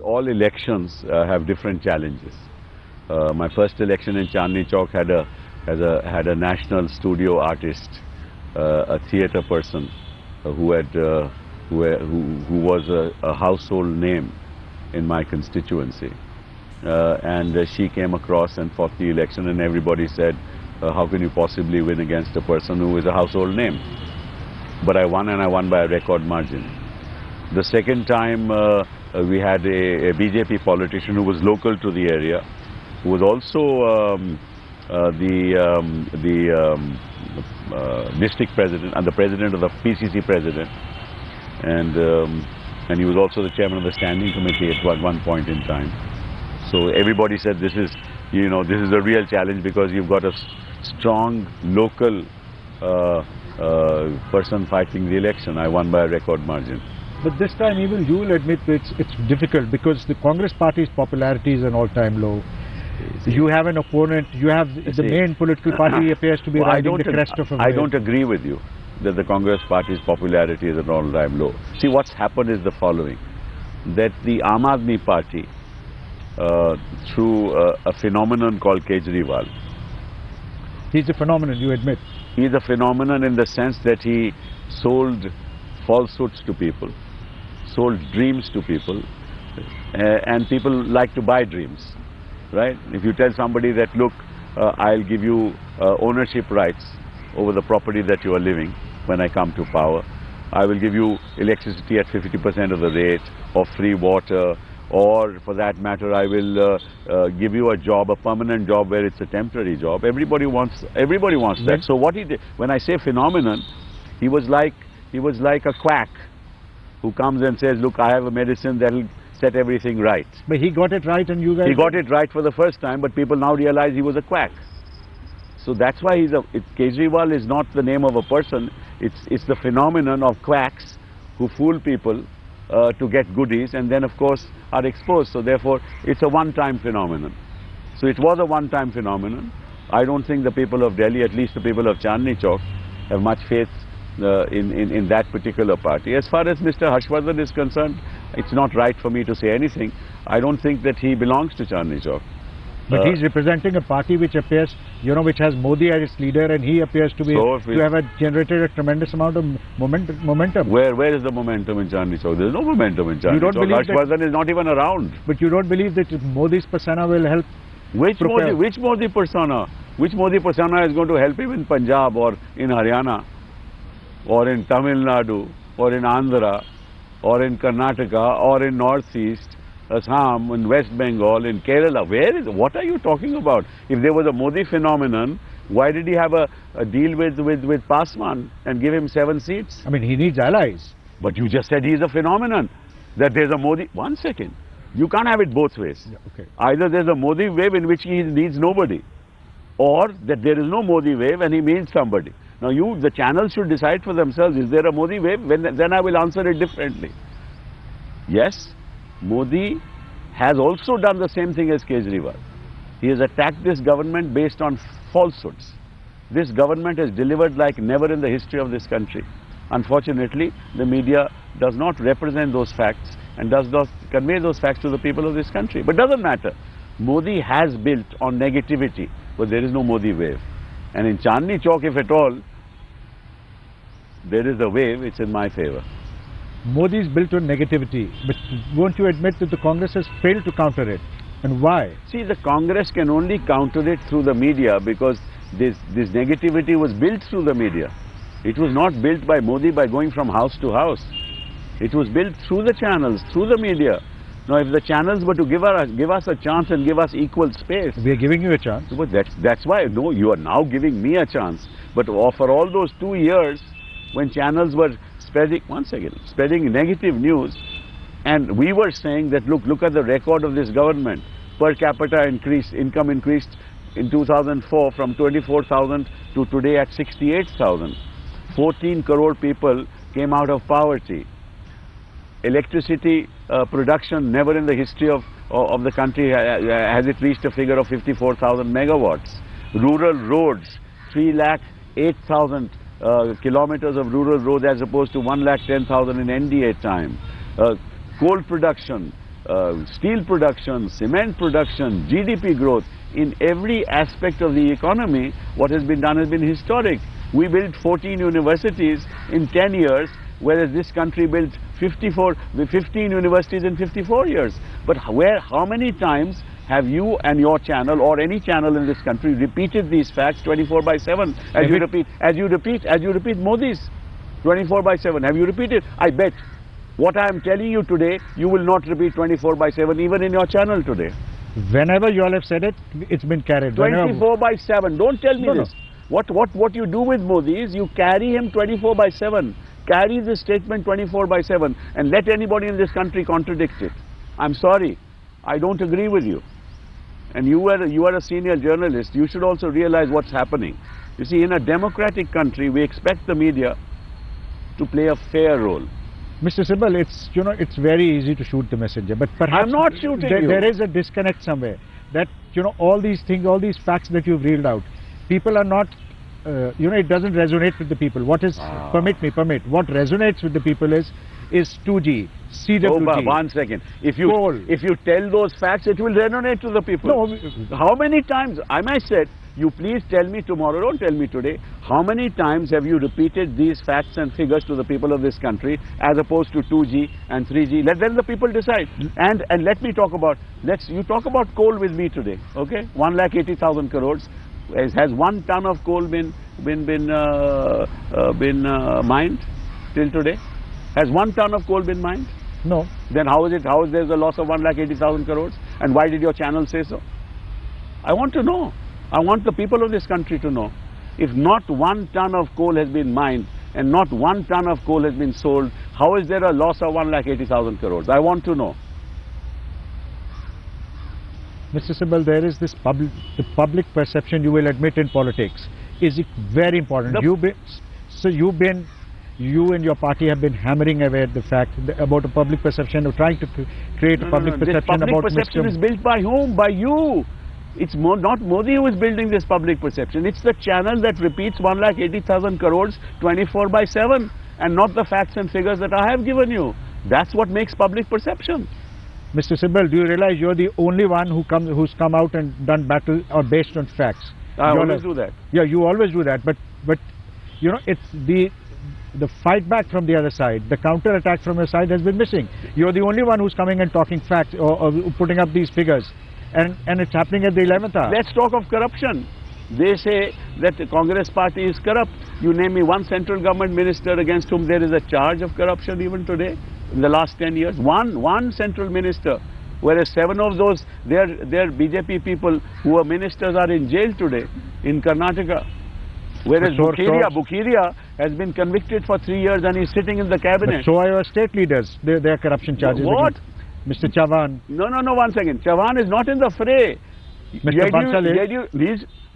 all elections have different challenges. My first election in Chandni Chowk had a national studio artist, a theatre person who was a household name in my constituency. And she came across and fought the election, and everybody said, how can you possibly win against a person who is a household name? But I won, and I won by a record margin. The second time we had a BJP politician who was local to the area, who was also district president and the president of the PCC president, and he was also the chairman of the standing committee at one point in time. So everybody said this is, this is a real challenge because you've got a strong local person fighting the election. I won by a record margin. But this time even you will admit that it's difficult because the Congress party's popularity is an all-time low. You have an opponent, you have the main political party appears to be riding the crest of a wave. I don't agree with you that the Congress party's popularity is an all-time low. See, what's happened is the following, that the Aam Aadmi party, through a phenomenon called Kejriwal. He's a phenomenon, you admit. He's a phenomenon in the sense that he sold falsehoods to people, sold dreams to people, and people like to buy dreams, right? If you tell somebody that, look, I'll give you ownership rights over the property that you are living when I come to power, I will give you electricity at 50% of the rate, or free water, or for that matter, I will give you a job, a permanent job where it's a temporary job. Everybody wants that. So what he did, when I say phenomenon, he was like a quack who comes and says, look, I have a medicine that will set everything right. But he got it right, and you guys... He got it right for the first time, but people now realize he was a quack. So that's why Kejriwal is not the name of a person, it's the phenomenon of quacks who fool people to get goodies and then of course are exposed. So therefore it's a one-time phenomenon. So it was a one-time phenomenon. I don't think the people of Delhi, at least the people of Chandni Chowk, have much faith in that particular party. As far as Mr. Harshvardhan is concerned, it's not right for me to say anything. I don't think that he belongs to Chandni Chowk. But he's representing a party which appears, which has Modi as its leader, and he appears to be to have generated a tremendous amount of momentum. Where is the momentum in Chandni Chowk? There's no momentum in Chandni Chowk. Harshvardhan is not even around. But you don't believe that Modi's persona will help? Which Modi persona? Which Modi persona is going to help him in Punjab or in Haryana or in Tamil Nadu or in Andhra or in Karnataka or in Northeast, Assam, in West Bengal, in Kerala? What are you talking about? If there was a Modi phenomenon, why did he have a deal with Paswan and give him 7 seats? I mean, he needs allies. But you just said he's a phenomenon, that there's a Modi... One second. You can't have it both ways. Yeah, okay. Either there's a Modi wave in which he needs nobody, or that there is no Modi wave and he means somebody. Now the channels should decide for themselves, is there a Modi wave? Then I will answer it differently. Yes, Modi has also done the same thing as Kejriwal. He has attacked this government based on falsehoods. This government has delivered like never in the history of this country. Unfortunately, the media does not represent those facts and does not convey those facts to the people of this country. But doesn't matter. Modi has built on negativity, but there is no Modi wave. And in Chandni Chowk, if at all, there is a wave, it's in my favor. Modi is built on negativity, but won't you admit that the Congress has failed to counter it? And why? See, the Congress can only counter it through the media because this negativity was built through the media. It was not built by Modi by going from house to house. It was built through the channels, through the media. Now, if the channels were to give us a chance and give us equal space... We are giving you a chance. But that's why, no, you are now giving me a chance. But for all those 2 years, when channels were spreading negative news, and we were saying that, look at the record of this government. Per capita income increased in 2004 from 24,000 to today at 68,000. 14 crore people came out of poverty. Electricity production, never in the history of the country has it reached a figure of 54,000 megawatts. Rural roads, 308,000 kilometers of rural road as opposed to 110,000 in NDA time. Coal production, steel production, cement production, GDP growth, in every aspect of the economy, what has been done has been historic. We built 14 universities in 10 years, whereas this country built 15 universities in 54 years. But how many times have you and your channel or any channel in this country repeated these facts 24/7 as you repeat Modi's 24/7? Have you repeated? I bet what I am telling you today, you will not repeat 24/7 even in your channel today. Whenever you all have said it, it's been carried. 24/7. Don't tell me No, this. What you do with Modi is you carry him 24/7. Carry this statement 24/7 and let anybody in this country contradict it. I'm sorry, I don't agree with you. And you are a senior journalist. You should also realize what's happening. You see, in a democratic country, we expect the media to play a fair role. Mr. Sibal, it's very easy to shoot the messenger, but perhaps I'm not shooting you. There is a disconnect somewhere. That all these things, all these facts that you've reeled out, people are not. It doesn't resonate with the people. What is permit? What resonates with the people is 2G, CWG. Oh, one second. If you tell those facts, it will resonate to the people. No. How many times? I said, you please tell me tomorrow. Don't tell me today. How many times have you repeated these facts and figures to the people of this country, as opposed to 2G and 3G? Let them the people decide. And let me talk about. You talk about coal with me today. Okay, 1,80,000 crores. Has 1 ton of coal been mined till today? Has 1 ton of coal been mined? No. Then how is there a loss of 1,80,000 crores? And why did your channel say so? I want to know. I want the people of this country to know. If not 1 ton of coal has been mined and not 1 ton of coal has been sold, how is there a loss of 1,80,000 crores? I want to know. Mr. Sibal, there is this the public perception, you will admit, in politics is very important. You and your party have been hammering away at the fact about a public perception, of trying to create a public perception this about perception is built by whom? By you. It's not Modi who is building this public perception. It's the channel that repeats 1,80,000 crores 24/7 and not the facts and figures that I have given you. That's what makes public perception. Mr. Sibal, do you realize you're the only one who's come out and done battle or based on facts? I always do that. Yeah, you always do that. But it's the fight back from the other side, the counter attack from your side has been missing. You're the only one who's coming and talking facts or putting up these figures, and it's happening at the 11th hour. Let's talk of corruption. They say that the Congress party is corrupt. You name me one central government minister against whom there is a charge of corruption even today in the last 10 years. One central minister, whereas 7 of those, they're BJP people who are ministers are in jail today in Karnataka. Whereas Bukhiria has been convicted for 3 years and he's sitting in the cabinet. But so are your state leaders. Their corruption charges. What? Mr. Chavan. No, 1 second. Chavan is not in the fray. Mr. Bansal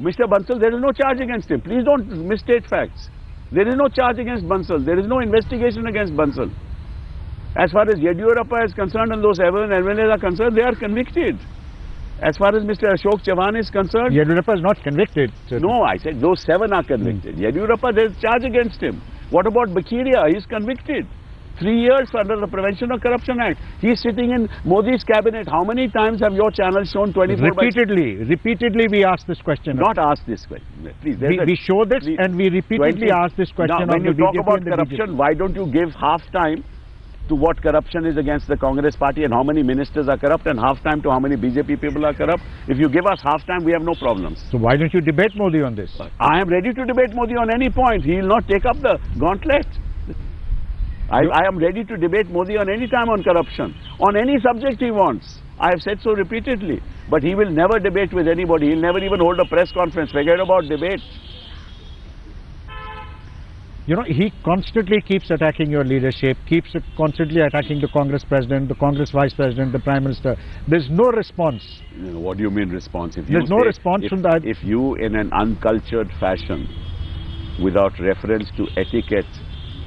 Mr. Bansal, there is no charge against him. Please don't misstate facts. There is no charge against Bansal. There is no investigation against Bansal. As far as Yediyurappa is concerned and those MLAs are concerned, they are convicted. As far as Mr. Ashok Chavan is concerned... Yediyurappa is not convicted. No, I said those 7 are convicted. Yediyurappa, there is charge against him. What about Bukhiria? He is convicted. 3 years under the Prevention of Corruption Act. He is sitting in Modi's cabinet. How many times have your channel shown 24 Repeatedly we ask this question. Not ask this question. Please. We show this and we repeatedly ask this question. Now, when you talk about corruption, why don't you give half time to what corruption is against the Congress party and how many ministers are corrupt, and half time to how many BJP people are corrupt? If you give us half time, we have no problems. So why don't you debate Modi on this? I am ready to debate Modi on any point. He will not take up the gauntlet. I am ready to debate Modi on any time on corruption, on any subject he wants. I have said so repeatedly. But he will never debate with anybody. He will never even hold a press conference. Forget about debate. You know, he constantly keeps attacking your leadership, keeps constantly attacking the Congress president, the Congress vice president, the prime minister. There's no response. What do you mean response? There's no response from that. If you, in an uncultured fashion, without reference to etiquette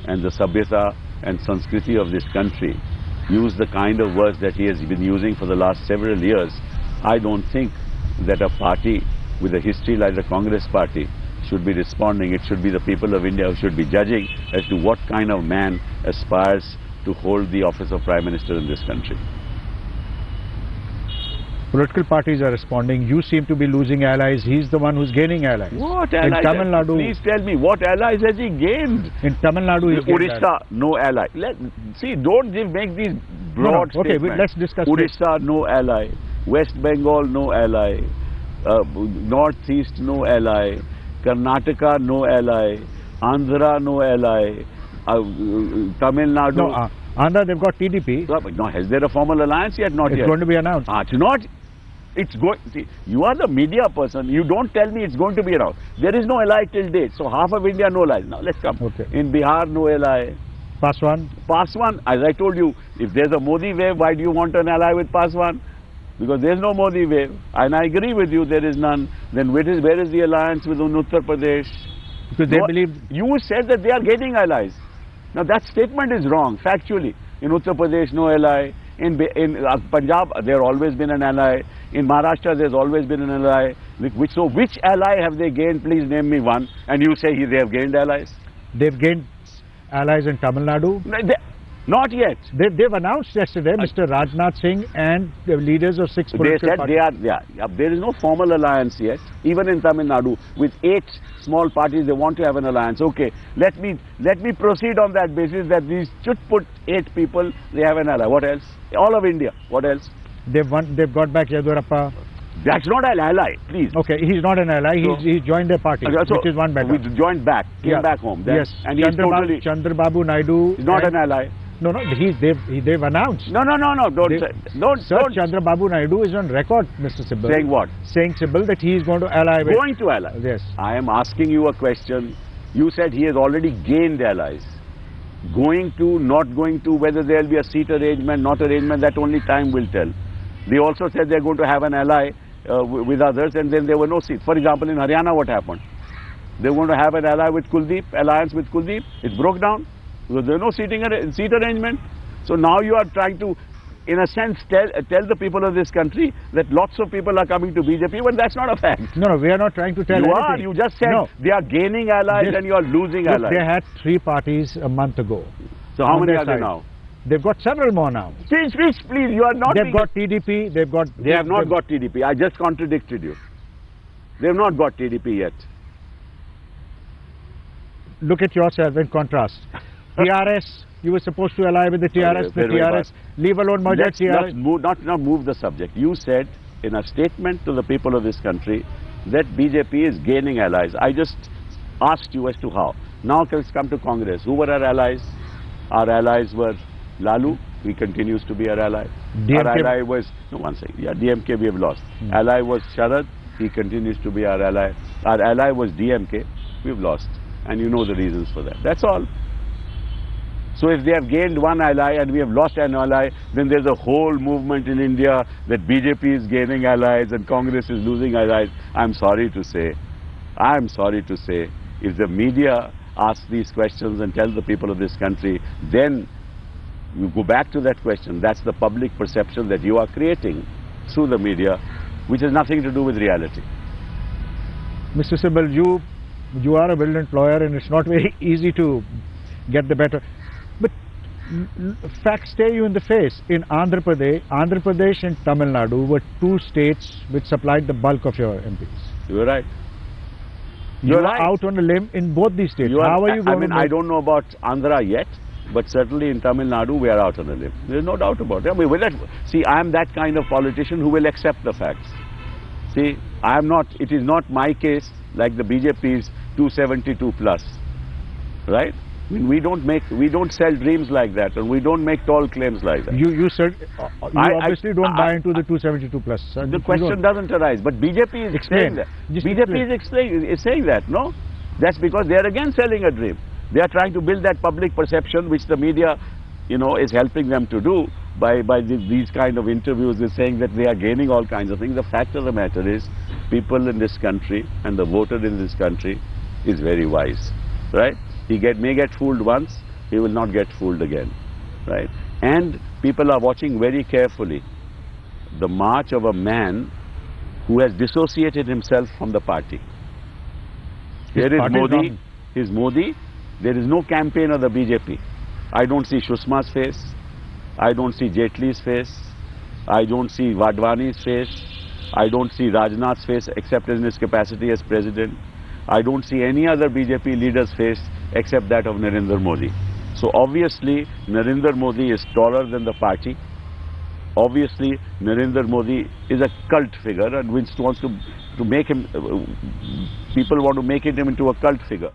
and the sabhyata and sanskriti of this country, use the kind of words that he has been using for the last several years, I don't think that a party with a history like the Congress party should be responding. It should be the people of India who should be judging as to what kind of man aspires to hold the office of Prime Minister in this country. Political parties are responding. You seem to be losing allies. He's the one who's gaining allies. What In allies? Tamil Nadu, Please tell me, what allies has he gained? in Tamil Nadu, he's gained Orissa, no ally. See, don't make these broad No, okay, statements. let's discuss Orissa, no ally. West Bengal, no ally. Northeast, no ally. Karnataka, no ally. Andhra, no ally. Tamil Nadu. No, Andhra, they've got TDP. No, has there a formal alliance yet? Not It's yet. going to be announced. It's not. It's going. See, you are the media person. You don't tell me it's going to be around. There is no ally till date. So half of India, no ally. Now let's come. Okay. In Bihar, no ally. Paswan. Paswan, as I told you, if there's a Modi wave, why do you want an ally with Paswan? Because there's no Modi wave. And I agree with you, there is none. Then where is the alliance with Uttar Pradesh? Because they No, believe. You said that they are gaining allies. Now that statement is wrong, factually. In Uttar Pradesh, no ally. In Punjab, there always been an ally. In Maharashtra, there's always been an ally. So which ally have they gained? Please name me one. And you say they have gained allies? They've gained allies in Tamil Nadu. Not yet. They've announced yesterday, Mr. Rajnath Singh and the leaders of 6 They political said parties. there is no formal alliance yet. Even in Tamil Nadu, with 8 small parties, they want to have an alliance. Okay, let me proceed on that basis that these should put 8 people, they have an ally. What else? All of India. What else? They've got back Yadurappa. That's not an ally, please. Okay, he's not an ally. So- He's joined their party, So, which is one better. We joined back, came Yeah. back home. Then, Yes, and he's totally Chandrababu Naidu. he's not and- an ally. No, they've announced. No. Don't They- say. Don't. Sir, don't Chandrababu Naidu is on record, Mr. Sibal. saying what? Saying, Sibal, that he is going to ally with. Going to ally. Yes. I am asking you a question. You said he has already gained allies. Going to, not going to, whether there will be a seat arrangement, not arrangement, that only time will tell. They also said they're going to have an ally with others, and then there were no seats. For example, in Haryana, what happened? They were going to have an ally with Kuldeep, alliance with Kuldeep. It broke down. So there was no seat arrangement. So now you are trying to, in a sense, tell the people of this country that lots of people are coming to BJP, but that's not a fact. No, we are not trying to tell You anything. are. You just said No. they are gaining allies Yes. and you are losing Look, allies. they had 3 parties a month ago. So how on many their are there side. now? They've got several more now. Please, you are not. They've got TDP, They have not got TDP. I just contradicted you. They have not got TDP yet. Look at yourself in contrast. TRS, you were supposed to ally with the TRS, the very TRS, leave alone merger Let's TRS. not move the subject. You said in a statement to the people of this country that BJP is gaining allies. I just asked you as to how. Now let's come to Congress. Who were our allies? Our allies were Lalu. He continues to be our ally. DMK. Our ally was, no, one second. Yeah, DMK we have lost. Ally was Sharad. He continues to be our ally. Our ally was DMK. We've lost. And you know the reasons for that. That's all. So if they have gained one ally and we have lost an ally, then there's a whole movement in India that BJP is gaining allies and Congress is losing allies. I'm sorry to say, if the media ask these questions and tell the people of this country, then you go back to that question. That's the public perception that you are creating through the media, which has nothing to do with reality. Mr. Sibal, you are a brilliant lawyer and it's not very easy to get the better. But facts stare you in the face. In Andhra Pradesh and Tamil Nadu were 2 states which supplied the bulk of your MPs. You're right. You're right. out on a limb in both these states. How are you going to I don't know about Andhra yet, but certainly in Tamil Nadu we are out on a limb. There's no doubt about it. I mean, see, I am that kind of politician who will accept the facts. See, I am not, it is not my case like the BJP's 272 plus, right? I mean, we don't sell dreams like that, and we don't make tall claims like that. You obviously don't buy into the 272 plus. The question doesn't arise, but BJP is saying that. BJP is saying that, no? That's because they are again selling a dream. They are trying to build that public perception which the media, you know, is helping them to do by these kind of interviews. They're saying that they are gaining all kinds of things. The fact of the matter is, people in this country and the voter in this country is very wise, right? He may get fooled once, he will not get fooled again, right? And people are watching very carefully the march of a man who has dissociated himself from the party. There is Modi, there is no campaign of the BJP. I don't see Sushma's face, I don't see Jaitley's face, I don't see Wadhwani's face. I don't see Rajnath's face except in his capacity as president. I don't see any other BJP leader's face except that of Narendra Modi. So obviously Narendra Modi is taller than the party. Obviously Narendra Modi is a cult figure, and which wants to make him, people want to make him into a cult figure.